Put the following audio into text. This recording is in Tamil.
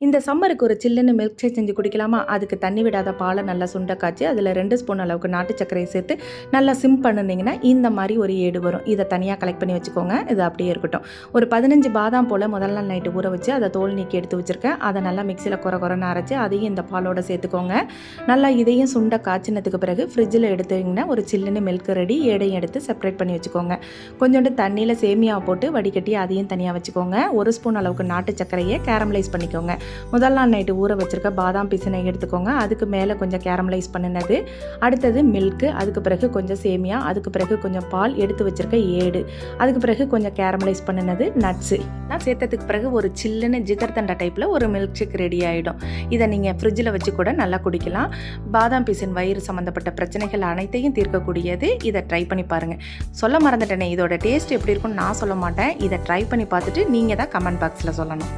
இந்த சம்மருக்கு ஒரு சில்லுன்னு மில்க் ஷேக் செஞ்சு குடிக்கலாமா? அதுக்கு தண்ணி விடாத பாலை நல்லா சுண்ட காய்ச்சி அதில் 2 ஸ்பூன் அளவுக்கு நாட்டு சர்க்கரையை சேர்த்து நல்லா சிம் பண்ணிங்கன்னா இந்த மாதிரி ஒரு ஏடு வரும். இதை தனியாக கலெக்ட் பண்ணி வச்சுக்கோங்க. இது அப்படியே இருக்கட்டும். ஒரு 15 பாதாம் போல் முதல் நாள் நைட்டு ஊற வச்சு அதை தோல் நீக்கி எடுத்து வச்சுருக்கேன். அதை நல்லா மிக்சியில் குறைன்னு அரைச்சி அதையும் இந்த பாலோட சேர்த்துக்கோங்க. நல்லா இதையும் சுண்ட காய்ச்சினதுக்கு பிறகு ஃப்ரிட்ஜில் எடுத்துக்கிங்கன்னா ஒரு சில்லுன்னு மில்க் ரெடி. ஏடையும் எடுத்து செப்பரேட் பண்ணி வச்சுக்கோங்க. கொஞ்சோண்டு தண்ணியில் சேமியாவை போட்டு வடிகட்டி அதையும் தனியாக வச்சுக்கோங்க. 1 ஸ்பூன் அளவுக்கு நாட்டு சர்க்கரையை கேரமலைஸ் பண்ணிக்கோங்க. முதல் நாள் நைட்டு ஊற வச்சுருக்க பாதாம் பிசினை எடுத்துக்கோங்க. அதுக்கு மேலே கொஞ்சம் கேரமலைஸ் பண்ணினது, அடுத்தது மில்க்கு, அதுக்கு பிறகு கொஞ்சம் சேமியா, அதுக்கு பிறகு கொஞ்சம் பால், எடுத்து வச்சுருக்க ஏடு, அதுக்கு பிறகு கொஞ்சம் கேரமலைஸ் பண்ணினது நட்ஸு நான் சேர்த்ததுக்கு பிறகு ஒரு சில்லுன்னு ஜிகர் தண்டா டைப்பில் ஒரு மில்க் ஷேக் ரெடி ஆகிடும். இதை நீங்கள் ஃப்ரிட்ஜில் வச்சு கூட நல்லா குடிக்கலாம். பாதாம் பிசின் வயிறு சம்மந்தப்பட்ட பிரச்சனைகள் அனைத்தையும் தீர்க்கக்கூடியது. இதை ட்ரை பண்ணி பாருங்கள். சொல்ல மறந்துட்டேனே, இதோட டேஸ்ட் எப்படி இருக்குன்னு நான் சொல்ல மாட்டேன். இதை ட்ரை பண்ணி பார்த்துட்டு நீங்கள் தான் கமெண்ட் பாக்ஸில் சொல்லணும்.